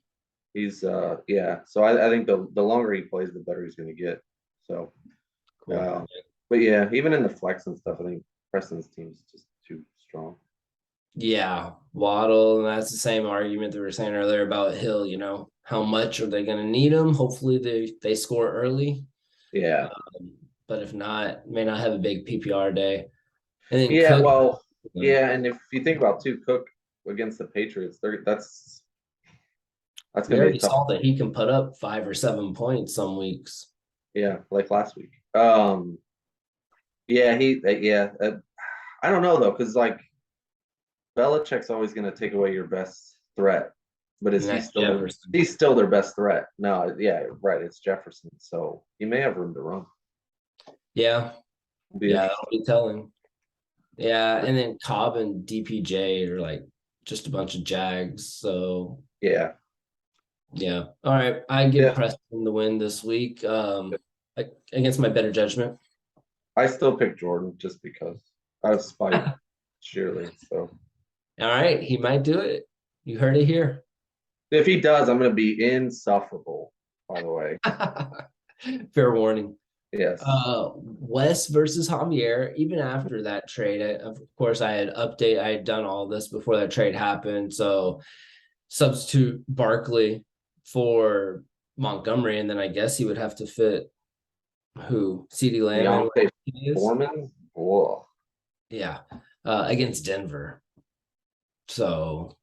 He's yeah. So I think the longer he plays, the better he's going to get. So Cool. but yeah, even in the flex and stuff, I think Preston's team is just too strong. Yeah, Waddle, and that's the same argument that we were saying earlier about Hill. How much are they going to need him? Hopefully they score early. Yeah. But if not, may not have a big PPR day. And then Yeah, Cook, well, yeah, and if you think about Cook against the Patriots, that's we gonna be already a tough. saw that he can put up 5 or 7 points some weeks. Yeah, like last week. Yeah, I don't know though, because like Belichick's always gonna take away your best threat, but is And he that's still Jefferson. he's still their best threat? No, yeah, right. It's Jefferson, so he may have room to run. Yeah, Be that'll be telling. Yeah, and then Cobb and DPJ are like just a bunch of Jags. So yeah. All right. I give Yeah. Preston the win this week. Against my better judgment. I still pick Jordan just because I was spite sheerly. So All right, he might do it. You heard it here. if he does, I'm gonna be insufferable, by the way. Fair warning. Yes. Wes versus Javier. Even after that trade, of course, I had done all this before that trade happened. So substitute Barkley for Montgomery, and then I guess he would have to fit who? CD Lamb. D'onta Foreman. Whoa. Yeah, against Denver. So,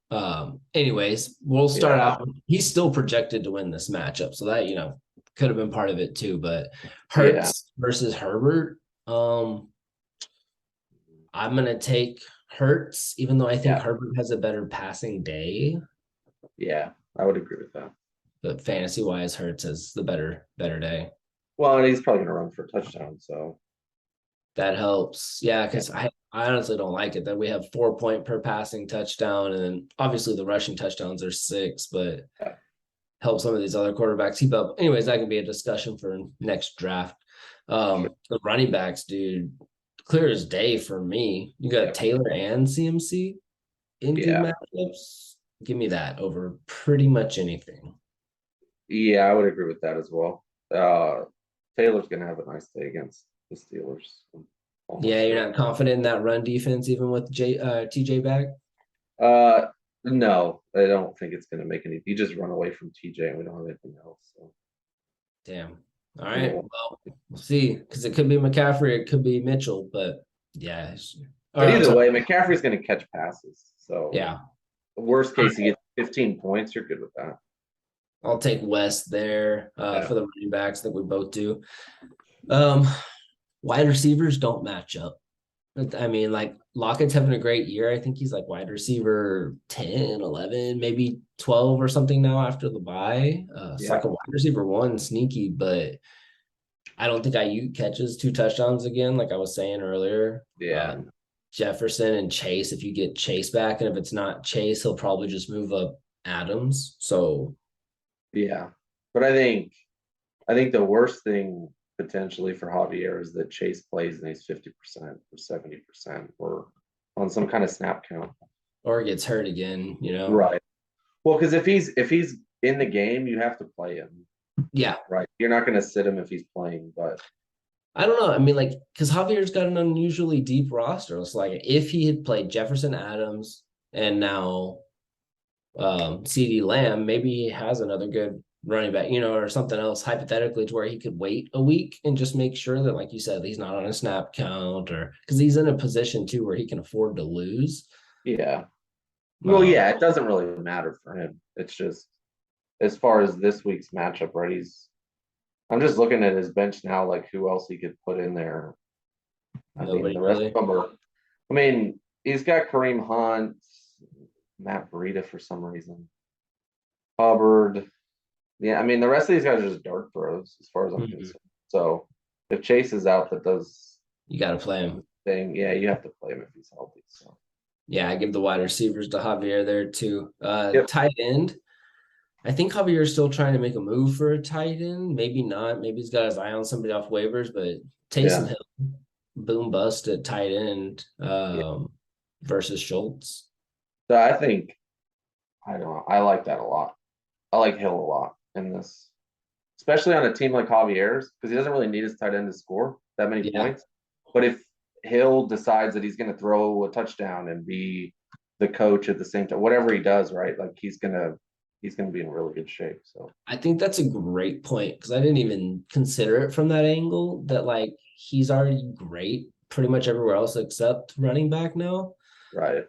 anyways, we'll start out. He's still projected to win this matchup, so that could have been part of it too. But Hurts versus Herbert. I'm gonna take Hurts, even though I think Herbert has a better passing day. Yeah, I would agree with that. But fantasy wise, Hurts has the better day. Well, and he's probably gonna run for a touchdown, so that helps. Yeah, because I honestly don't like it that we have 4 point per passing touchdown, and then obviously the rushing touchdowns are 6, but help some of these other quarterbacks keep up. Anyways, that can be a discussion for next draft. The running backs, dude, clear as day for me. You got Taylor and CMC in good matchups. Give me that over pretty much anything. Yeah, I would agree with that as well. Taylor's gonna have a nice day against the Steelers. Yeah, you're not confident in that run defense, even with TJ back? No, I don't think it's gonna make any. You just run away from TJ, and we don't have anything else. So. Damn. All right. Well, we'll see, because it could be McCaffrey, it could be Mitchell, but yeah. But either way, McCaffrey's gonna catch passes. So yeah. Worst case, he gets 15 points. You're good with that. I'll take West there for the running backs. I think we both do. Wide receivers don't match up. I mean, like Lockett's having a great year. I think he's like wide receiver 10, 11, maybe 12 or something now after the bye. It's like a wide receiver 1 sneaky, but I don't think IU catches 2 touchdowns again, like I was saying earlier. Yeah. Jefferson and Chase, if you get Chase back, and if it's not Chase, he'll probably just move up Adams. So yeah. But I think the worst thing potentially for Javier is that Chase plays and he's 50% or 70% or on some kind of snap count. Or gets hurt again, Right. Well, because if he's in the game, you have to play him. Yeah. Right. You're not going to sit him if he's playing, but I don't know. I mean, like, because Javier's got an unusually deep roster. It's like if he had played Jefferson, Adams, and now CD Lamb, maybe he has another good running back, or something else hypothetically to where he could wait a week and just make sure that, like you said, he's not on a snap count, or because he's in a position too where he can afford to lose. Yeah. Well, yeah, it doesn't really matter for him. It's just as far as this week's matchup, right? I'm just looking at his bench now, like who else he could put in there. I mean, Nobody the rest really. of them are. I mean, he's got Kareem Hunt, Matt Breida for some reason, Hubbard. Yeah, I mean, the rest of these guys are just dart throws as far as I'm Mhm. concerned. So if Chase is out, that does You got to play him. thing. Yeah, you have to play him if he's healthy. So Yeah, I give the wide receivers to Javier there too. yep, Tight end. I think Javier's still trying to make a move for a tight end. Maybe not. Maybe he's got his eye on somebody off waivers, but Taysom yeah, Hill, boom bust at tight end yeah. versus Schultz. So I think I don't know. I like that a lot. I like Hill a lot in this, especially on a team like Javier's, because he doesn't really need his tight end to score that many Yeah, points. But if Hill decides that he's going to throw a touchdown and be the coach at the same time, whatever he does, right? Like he's gonna be in really good shape. So I think that's a great point because I didn't even consider it from that angle that like he's already great pretty much everywhere else except running back now. right,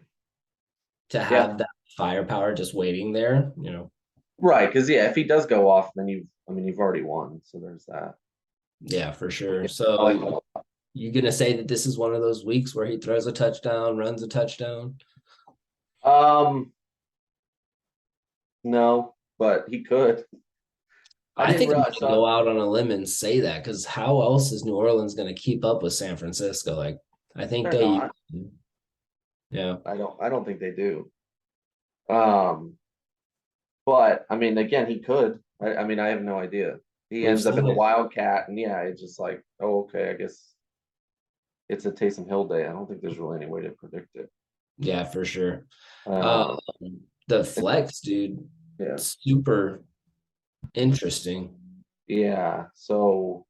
To yeah, have that firepower just waiting there, right. Because yeah, if he does go off, then you've already won. So there's that. yeah, for sure. Yeah, I like So that. you gonna say that this is one of those weeks where he throws a touchdown, runs a touchdown? No, but he could. I I didn't think I'm realize. gonna go out on a limb and say that because how else is New Orleans gonna keep up with San Francisco? Like, I think They're they, not. yeah, I don't think they do. Um, but I mean, again, he could. I mean, I have no idea. He we've ends up in seen the it. Wildcat, and yeah, it's just like, oh, okay, I guess it's a Taysom Hill day. I don't think there's really any way to predict it. Yeah, for sure. Um, Um, the and flex, dude, yeah, super interesting. yeah. So,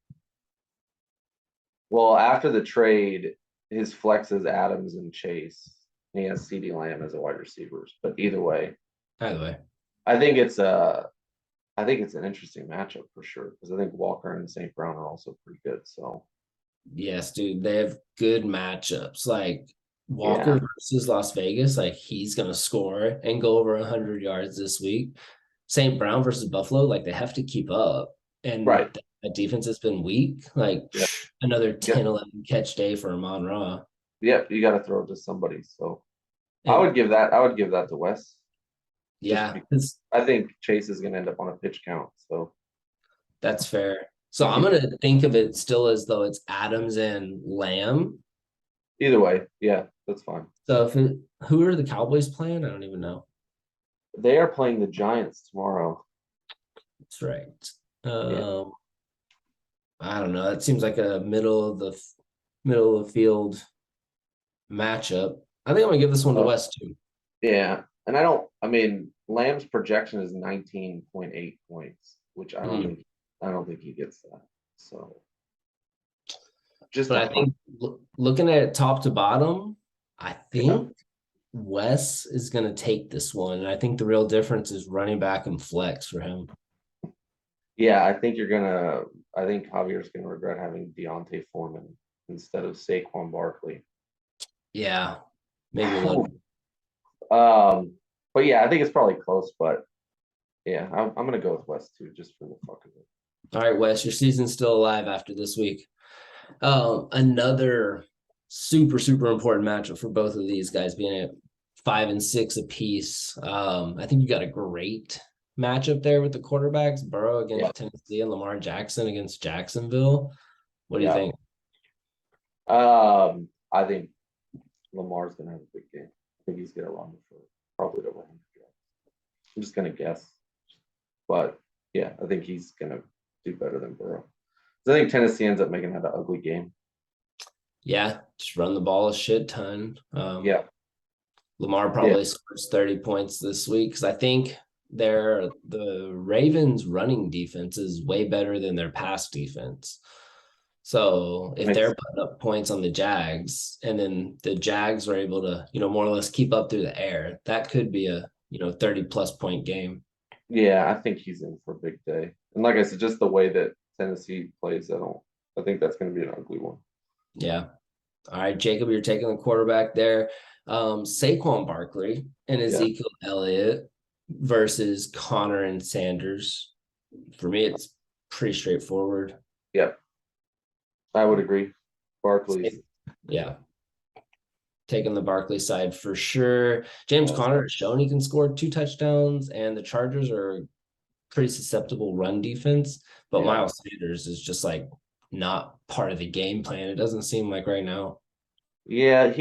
well, after the trade, his flex is Adams and Chase. And he has CD Lamb as a wide receivers. But either way, By the way, I think it's a I think it's an interesting matchup for sure because I think Walker and St. Brown are also pretty good. So yes, dude, they have good matchups. Like yeah, Walker versus Las Vegas, like he's gonna score and go over 100 yards this week. St. Brown versus Buffalo, like they have to keep up. And right. that defense has been weak. Like Yeah, another yeah, 10, 11 catch day for Amon Ra. yeah. You got to throw it to somebody. So And I would give that to Wes. Just yeah, because it's, I think Chase is going to end up on a pitch count. So that's fair. So if I'm he gonna think of it still as though it's Adams and Lamb. either way, yeah, that's fine. So who are the Cowboys playing? I don't even know. They are playing the Giants tomorrow. That's right. Yeah. Um, I don't know. That seems like a middle of the field matchup. I think I'm gonna give this one to Uh, West too. yeah. And I mean, Lamb's projection is 19.8 points, which Mm. I don't think he gets that. So just But a I hunch. think looking at it top to bottom, I Yeah. think Wes is gonna take this one. And I think the real difference is running back and flex for him. Yeah, I think Javier's gonna regret having D'onta Foreman instead of Saquon Barkley. Yeah, maybe a little. But yeah, I think it's probably close, but yeah, I'm gonna go with West too, just for the fuck of it. All right, Wes, your season's still alive after this week. Another super important matchup for both of these guys being at 5 and 6 apiece. I think you got a great matchup there with the quarterbacks, Burrow Yeah, against Tennessee and Lamar Jackson against Jacksonville. What do you yeah. think? I think Lamar's gonna have a big game. I think he's gonna run for probably over 100 yards. I'm just gonna guess, but yeah, I think he's gonna do better than Burrow. So I think Tennessee ends up making that an ugly game. Yeah, just run the ball a shit ton. Yeah, Lamar yeah, probably scores 30 points this week because I think the Ravens running defense is way better than their pass defense. So if makes they're putting up points on the Jags and then the Jags are able to, more or less keep up through the air, that could be a, 30 plus point game. yeah. I think he's in for a big day, and like I said, just the way that Tennessee plays, I think that's gonna be an ugly one. Yeah. All right, Jacob, you're taking the quarterback there. Saquon Barkley and Ezekiel Elliott versus Connor and Sanders. For me, it's pretty straightforward. Yep. I would agree. Barkley's. Yeah. Taking the Barkley side for sure. James Conner has shown he can score 2 touchdowns, and the Chargers are pretty susceptible run defense. But Miles Sanders is just like not part of the game plan. It doesn't seem like right now. Yeah,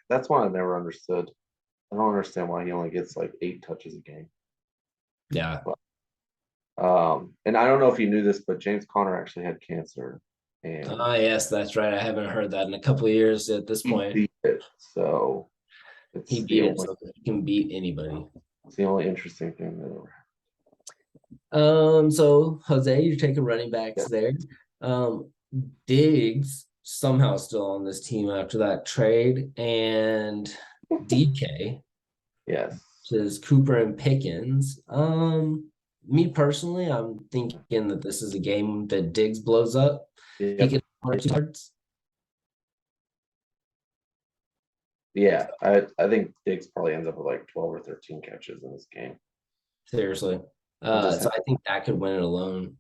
that's one I've never understood. I don't understand why he only gets like 8 touches a game. Yeah. But, and I don't know if you knew this, but James Conner actually had cancer. And yes, that's right. I haven't heard that in a couple of years at this point. He beat it, so he beat it, so he can beat anybody. It's the only interesting thing that ever happened. So Jose, you're taking running backs there. Diggs somehow still on this team after that trade, and DK. Yes. Which is Cooper and Pickens. Me personally, I'm thinking that this is a game that Diggs blows up. Yep. He gets 2 yards. Yeah, I think Diggs probably ends up with like 12 or 13 catches in this game. Seriously. So I think that could win it alone.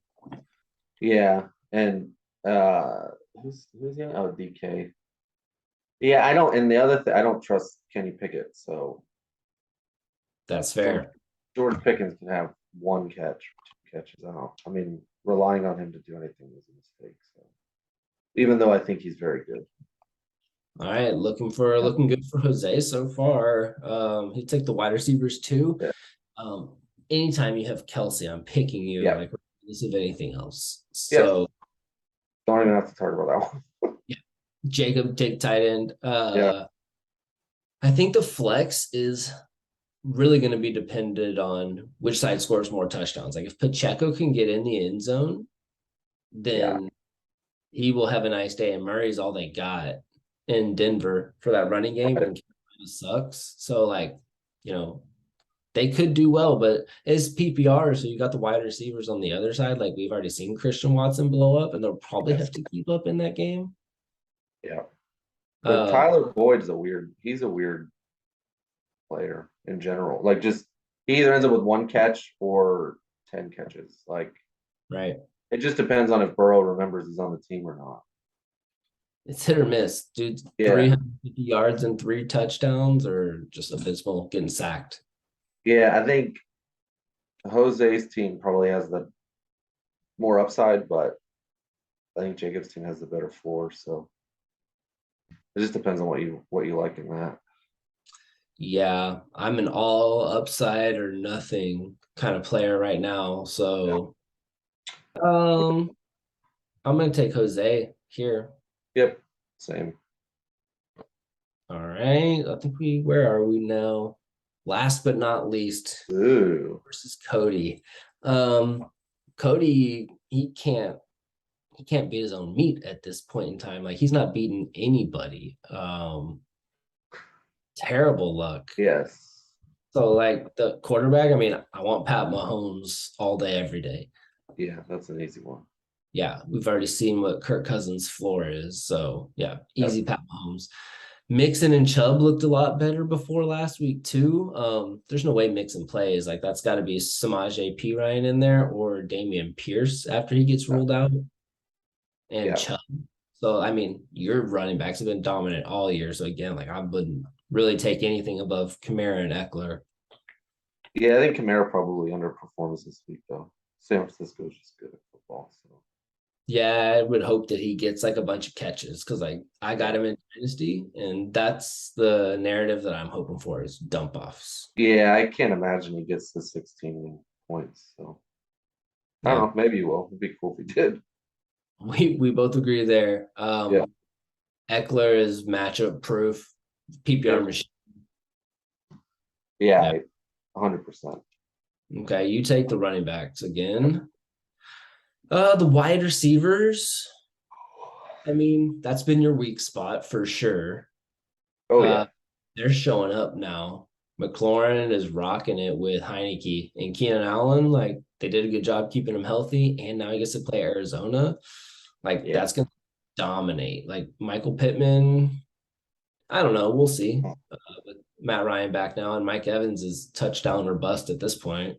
Yeah, and who's the other? Oh, DK. Yeah, I don't. And the other thing, I don't trust Kenny Pickett. So that's fair. George Pickens can have 1 catch, 2 catches. I mean, relying on him to do anything is a mistake. So even though I think he's very good. All right, looking good for Jose so far. He took the wide receivers too. Yeah. Anytime you have Kelsey, I'm picking you like regardless of anything else. So don't even have to talk about that one. Jacob, take tight end. I think the flex is really going to be dependent on which side scores more touchdowns. Like if Pacheco can get in the end zone, then he will have a nice day. And Murray's all they got in Denver for that running game, and Carolina sucks. So they could do well, but it's PPR, so you got the wide receivers on the other side. Like we've already seen Christian Watson blow up, and they'll probably have to keep up in that game. Yeah. But Tyler Boyd's he's a weird player in general. Like he either ends up with 1 catch or 10 catches. Like right. It just depends on if Burrow remembers he's on the team or not. It's hit or miss, dude. 350 yards and 3 touchdowns, or just abysmal, getting sacked. Yeah, I think Jose's team probably has the more upside, but I think Jacob's team has the better floor. So it just depends on what you like in that. Yeah, I'm an all upside or nothing kind of player right now. So I'm gonna take Jose here. Yep, same. All right. I think where are we now? Last but not least, versus Cody. Cody, he can't beat his own meat at this point in time. Like he's not beating anybody. Terrible luck. Yes. So like the quarterback, I mean, I want Pat Mahomes all day, every day. Yeah, that's an easy one. Yeah, we've already seen what Kirk Cousins' floor is. So yeah, easy Pat Mahomes. Mixon and Chubb looked a lot better before last week too. There's no way Mixon plays. Like that's got to be Samaje Perine in there or Damian Pierce after he gets ruled out. And Chubb. So I mean, your running backs have been dominant all year. So again, like I wouldn't really take anything above Kamara and Eckler. Yeah, I think Kamara probably underperforms this week though. San Francisco's just good at football. So yeah, I would hope that he gets like a bunch of catches because like I got him in Dynasty, and that's the narrative that I'm hoping for is dump offs. Yeah, I can't imagine he gets the 16 points. So I don't know, maybe he will. It'd be cool if he did. We both agree there. Eckler is matchup proof, PPR machine. Yeah, 100%. Okay, you take the running backs again. The wide receivers, I mean, that's been your weak spot for sure. Oh, yeah. They're showing up now. McLaurin is rocking it with Heineke and Keenan Allen. Like, they did a good job keeping him healthy, and now he gets to play Arizona. Like, that's going to dominate. Like, Michael Pittman, I don't know. We'll see. With Matt Ryan back now, and Mike Evans is touchdown or bust at this point.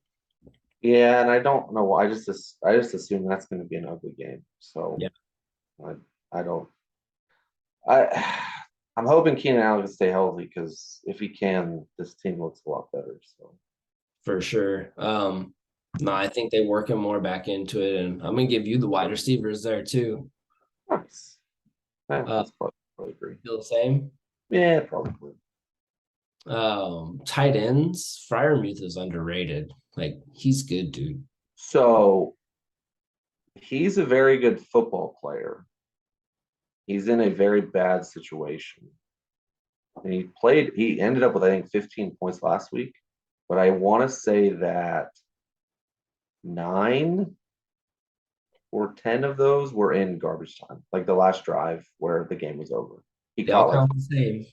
Yeah, and I don't know. I just assume that's going to be an ugly game. So Yeah. I don't. I I'm hoping Keenan Allen can stay healthy because if he can, this team looks a lot better. So For sure. No, I think they work him more back into it, and I'm gonna give you the wide receivers there too. nice. Yeah, Uh, that's probably agree. feel the same. Yeah, probably. Tight ends, Fryermuth is underrated. Like he's good, dude. So he's a very good football player. He's in a very bad situation. And he ended up with, I think, 15 points last week. But I want to say that 9 or 10 of those were in garbage time, like the last drive where the game was over. He They all caught like, count the same.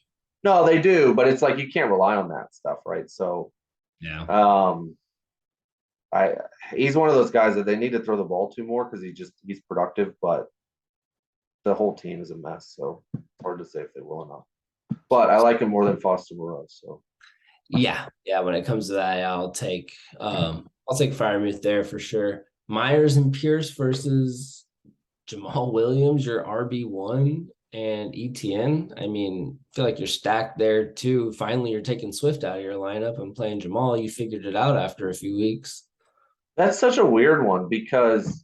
no, they do, but it's like you can't rely on that stuff, right? So, Yeah. I he's one of those guys that they need to throw the ball to more because he's productive, but the whole team is a mess. So it's hard to say if they will or not. But I like him more than Foster Moreau. So Yeah. When it comes to that, I'll take Fryermuth there for sure. Myers and Pierce versus Jamal Williams, your RB1 and ETN. I mean, I feel like you're stacked there too. Finally, you're taking Swift out of your lineup and playing Jamal. You figured it out after a few weeks. that's such a weird one because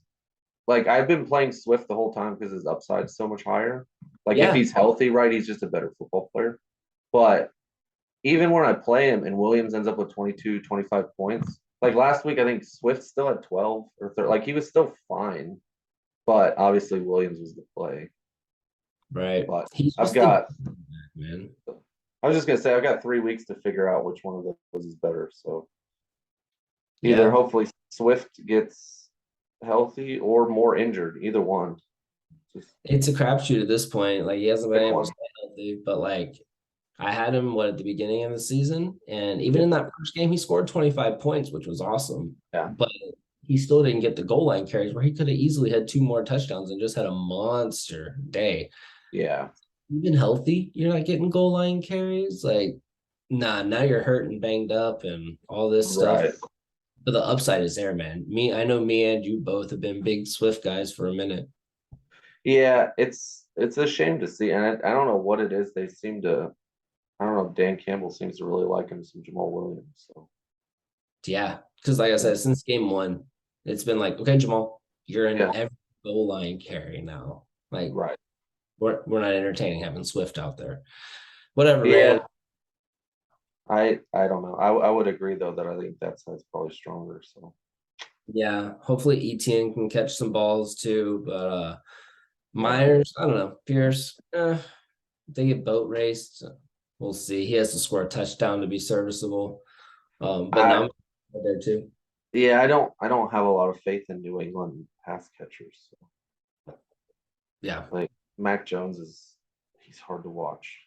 like I've been playing Swift the whole time because his upside's so much higher. Like if Yeah. he's healthy, right, he's just a better football player. But even when I play him and Williams ends up with 22, 25 points, like last week, I think Swift still had 12 or 13. Like he was still fine, but obviously Williams was the play. Right. But He's I've just got, man. I was just going to say, I've got 3 weeks to figure out which one of those is better. So either Yeah. hopefully Swift gets healthy or more injured, either one. Just It's a crapshoot at this point. Like he hasn't been pick able one. to stay healthy, but like I had him at the beginning of the season, and even Yeah. in that first game, he scored 25 points, which was awesome. Yeah. But he still didn't get the goal line carries where he could have easily had 2 more touchdowns and just had a monster day. Yeah. Even healthy, you're not getting goal line carries. Like, nah, now you're hurt and banged up and all this stuff. Right. But the upside is there, man. I know me and you both have been big Swift guys for a minute. Yeah. It's a shame to see. And I don't know what it is. They seem to, I don't know. Dan Campbell seems to really like him some Jamal Williams. So Yeah, because like I said, since game 1, it's been like, okay, Jamal, you're in yeah. every goal line carry now. Like Right. we're not entertaining having Swift out there. Whatever, Yeah. man. I don't know. I would agree though that I think that side's probably stronger. So Yeah, hopefully ETN can catch some balls too. But yeah. Myers, I don't know. Pierce, they get boat raced. We'll see. He has to score a touchdown to be serviceable. But now I'm there too. Yeah, I don't have a lot of faith in New England pass catchers. So. Yeah. Like Mac Jones he's hard to watch.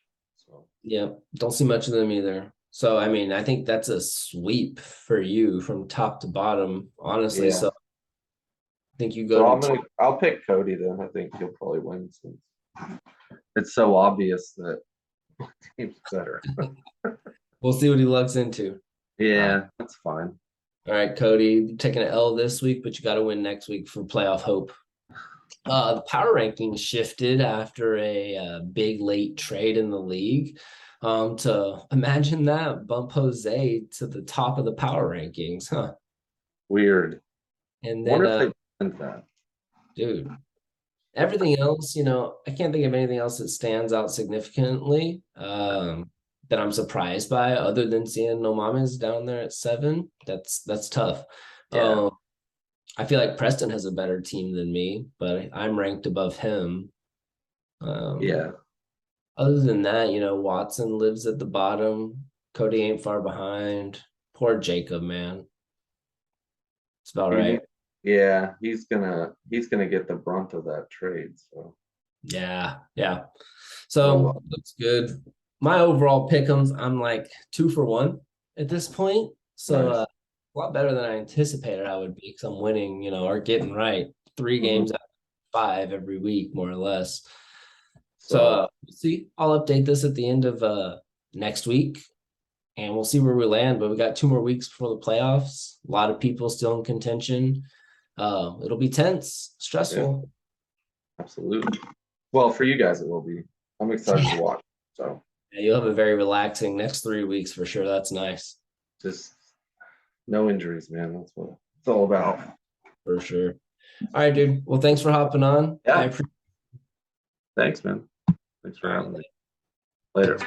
So Yeah, don't see much of them either. So, I mean, I think that's a sweep for you from top to bottom, honestly. yeah. So, I think you So go to I'll pick Cody then. I think he'll probably win since it's so obvious that team's better. we'll see what he looks into. Yeah, that's fine. All right, Cody, taking an L this week, but you got to win next week for playoff hope. The power rankings shifted after a big late trade in the league. To imagine that bump Jose to the top of the power rankings, huh? Weird. And Wonder then, if they did that. dude, everything else, I can't think of anything else that stands out significantly that I'm surprised by, other than seeing Nomama's down there at 7. That's tough. Yeah. I feel like Preston has a better team than me, but I'm ranked above him. Yeah. Other than that, Watson lives at the bottom. Cody ain't far behind. Poor Jacob, man. It's about right. Yeah, he's gonna get the brunt of that trade. So Yeah. So looks good. My overall pick'ems, I'm like 2 for 1 at this point. So nice. a lot better than I anticipated I would be because I'm winning, or getting right 3 games out of 5 every week, more or less. So see, I'll update this at the end of next week, and we'll see where we land. But we got 2 more weeks before the playoffs. A lot of people still in contention. It'll be tense, stressful. absolutely. Well, for you guys, it will be. I'm excited to watch. So Yeah, you'll have a very relaxing next 3 weeks for sure. That's nice. just no injuries, man. That's what it's all about. For sure. All right, dude. Well, thanks for hopping on. Yeah. I appreciate Thanks, man. Thanks for having me. Later.